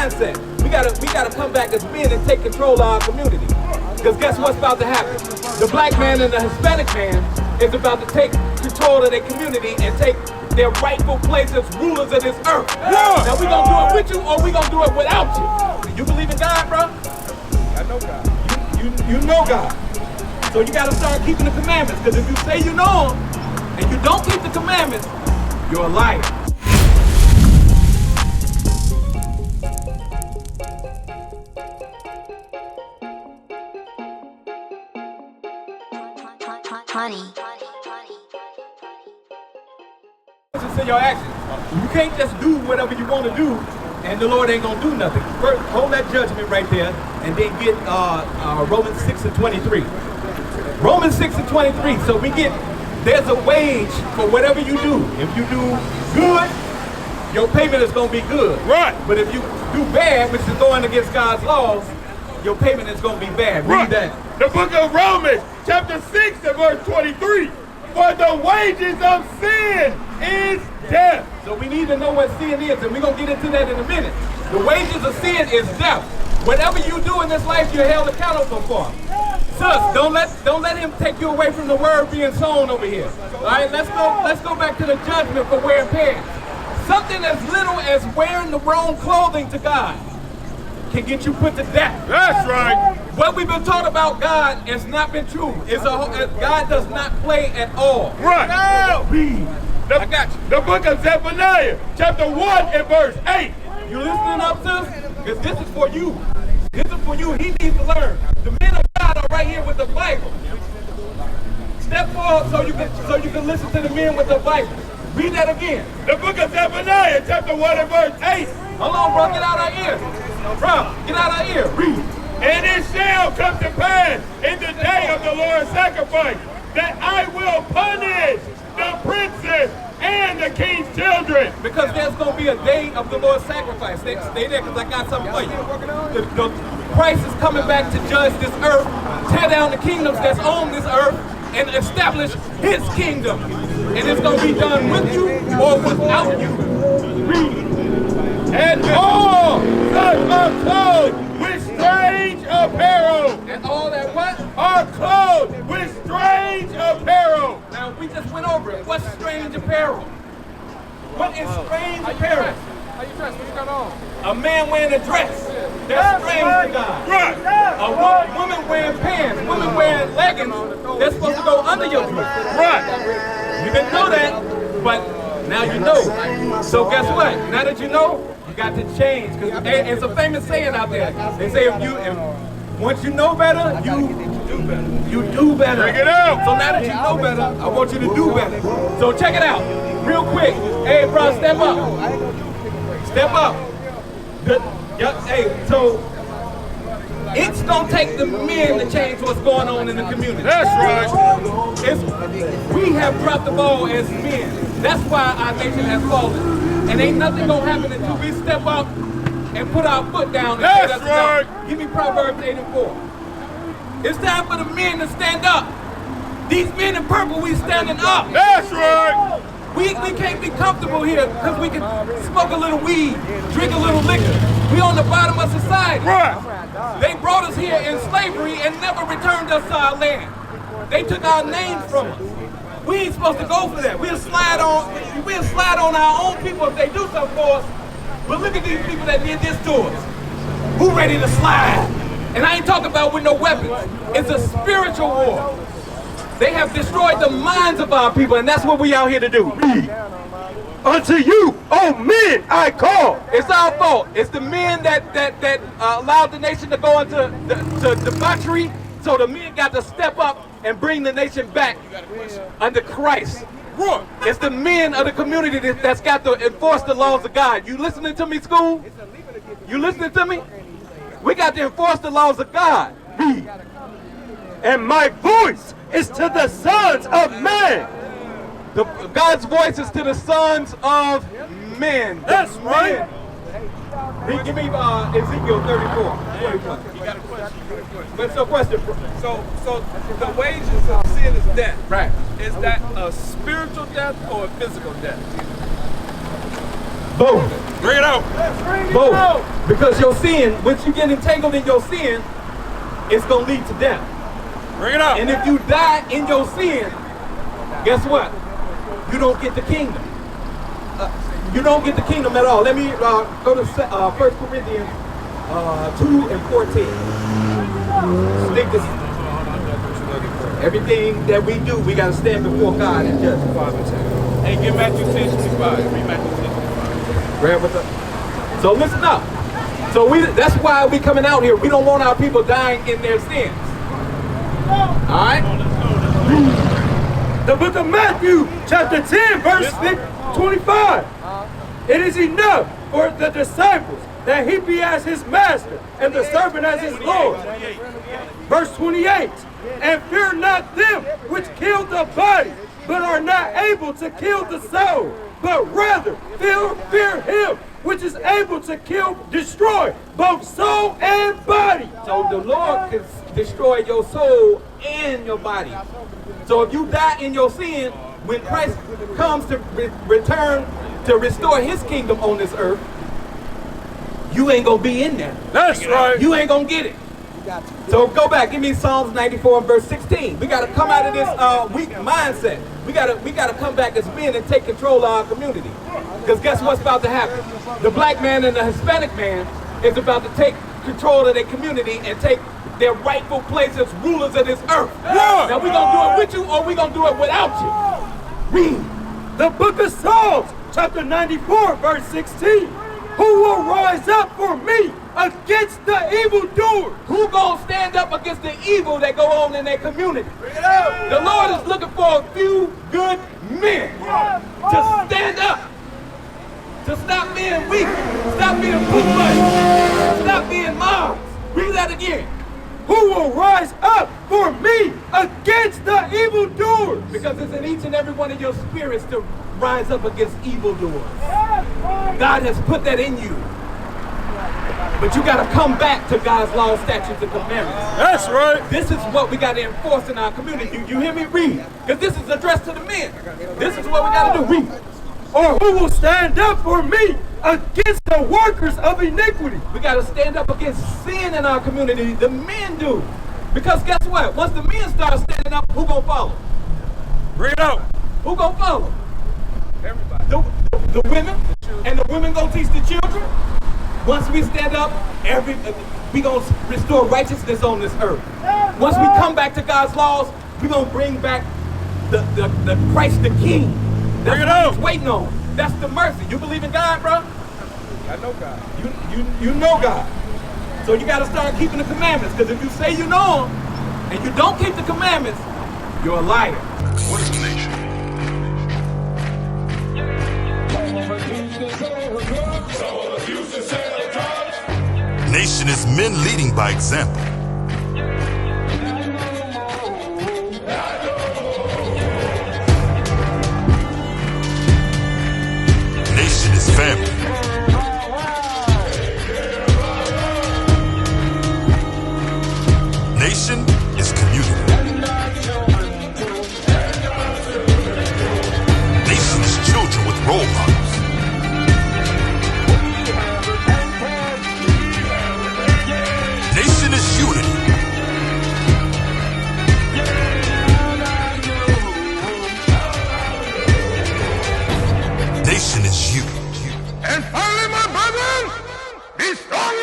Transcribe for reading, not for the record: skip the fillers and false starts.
mindset. We gotta come back as men and take control of our community. Because guess what's about to happen? The black man and the Hispanic man is about to take control of their community and take their rightful place as rulers of this earth. Yeah. Now we gonna do it with you or we gonna do it without you. You believe in God, bro? I know God. You know God. So you gotta start keeping the commandments, because if you say you know them and you don't keep the commandments, you're a liar. Just in your actions. You can't just do whatever you want to do and the Lord ain't gonna do nothing. First, hold that judgment right there and then get Romans 6 and 23. Romans 6 and 23. So there's a wage for whatever you do. If you do good, your payment is gonna be good. Right. But if you do bad, which is going against God's laws, your payment is gonna be bad. Read that. The book of Romans, chapter 6 and verse 23. For the wages of sin is death. So we need to know what sin is, and we're gonna get into that in a minute. The wages of sin is death. Whatever you do in this life, you're held accountable for. Sus, don't let him take you away from the word being sown over here. All right, let's go back to the judgment for wearing pants. Something as little as wearing the wrong clothing to God can get you put to death. That's right. What we've been taught about God has not been true. God does not play at all. Right. I got you. The book of Zephaniah, chapter 1 and verse 8. You listening up, sis? Because this is for you. This is for you. He needs to learn. The men of God are right here with the Bible. Step forward so you can listen to the men with the Bible. Read that again. The book of Zephaniah, chapter 1 and verse 8. Hold on, bro. Get out our ear. Bro, get out our ear. Read. And it shall come to pass in the day of the Lord's sacrifice that I will punish the princes and the king's children. Because there's going to be a day of the Lord's sacrifice. Stay there because I got something for you. The Christ is coming back to judge this earth, tear down the kingdoms that's on this earth, and establish his kingdom. And it's going to be done with you or without you. Read. And all such are clothed with strange apparel. And all that what? Are clothed with strange apparel. Now, we just went over it. What's strange apparel? What is strange apparel? How you dress? What you got on? A man wearing a dress. That's strange to God. Right. A woman wearing pants, women wearing leggings, they're supposed to go under your dress. Right. You didn't know that, but now you know. So guess what? Now that you know, you got to change. Because it's a famous saying out there. They say once you know better, you do better. You do better. Bring it out. So now that you know better, I want you to do better. So check it out, real quick. Hey, bro, step up. Step up. Hey, so it's gonna take the men to change what's going on in the community. That's right. We have dropped the ball as men. That's why our nation has fallen. And ain't nothing gonna happen until we step up and put our foot down and That's say, right. enough. Give me Proverbs 8 and 4. It's time for the men to stand up. These men in purple, we standing up. That's right. We can't be comfortable here because we can smoke a little weed, drink a little liquor. We on the bottom of society. Right. They brought us here in slavery and never returned us to our land. They took our names from us. We ain't supposed to go for that. We'll slide on our own people if they do something for us. But look at these people that did this to us. Who ready to slide? And I ain't talking about with no weapons. It's a spiritual war. They have destroyed the minds of our people, and that's what we out here to do. Unto you, oh men, I call. It's our fault. It's the men that allowed the nation to go into debauchery. So the men got to step up and bring the nation back under Christ. It's the men of the community that's got to enforce the laws of God. You listening to me, school? You listening to me? We got to enforce the laws of God. And my voice is to the sons of men. God's voice is to the sons of men. That's right. Give me Ezekiel 34. You got a question. What's the question? So the wages of sin is death. Right. Is that a spiritual death or a physical death? Both. Bring it out. Both. Because your sin, once you get entangled in your sin, it's going to lead to death. Bring it out. And if you die in your sin, guess what? You don't get the kingdom. You don't get the kingdom at all. Let me go to 1 Corinthians 2 and 14. Stick this. Everything that we do, we got to stand before God and judge. Hey, get Matthew 10:25. Read Matthew 10:25. Grab with us. So listen up. So that's why we coming out here. We don't want our people dying in their sins. All right? The book of Matthew, chapter 10, verse 25. It is enough for the disciples that he be as his master and the servant as his Lord. Verse 28. And fear not them which kill the body, but are not able to kill the soul, but rather fear him which is able to destroy both soul and body. So the Lord can destroy your soul and your body. So if you die in your sin, when Christ comes to return to restore his kingdom on this earth, you ain't gonna be in there. That's right. You ain't gonna get it. So go back, give me Psalms 94 and verse 16. We gotta come out of this weak mindset. We gotta come back as men and take control of our community. Because guess what's about to happen? The black man and the Hispanic man is about to take control of their community and take their rightful place as rulers of this earth. Yeah. Now we gonna do it with you or we gonna do it without you. Read. The book of Psalms, chapter 94, verse 16. Who will rise up for me against the evildoers? Who gonna stand up against the evil that go on in their community? The Lord is looking for a few good men to stand up, to stop being weak, stop being foolish, stop being mobs. Read that again. Who will rise up for me against the evildoers? Because it's in each and every one of your spirits to rise up against evildoers. God has put that in you. But you got to come back to God's law, statutes, and commandments. That's right. This is what we got to enforce in our community. You hear me? Read. Because this is addressed to the men. This is what we got to do. Read. Or who will stand up for me against the workers of iniquity? We got to stand up against sin in our community. The men do. Because guess what? Once the men start standing up, who gonna follow? Bring it out. Who gonna follow? Everybody. The women. And the women gonna teach the children. Once we stand up, we gonna restore righteousness on this earth. Once we come back to God's laws, we gonna bring back the Christ the King. That's what he's waiting on. That's the mercy. You believe in God, bro? I know God. You know God. So you got to start keeping the commandments. Because if you say you know them and you don't keep the commandments, you're a liar. What is a nation? Nation is men leading by example. Nation is family. Nation is community. Nation is children with role models. Nation is unity. Nation is you. And finally, my brethren, be strong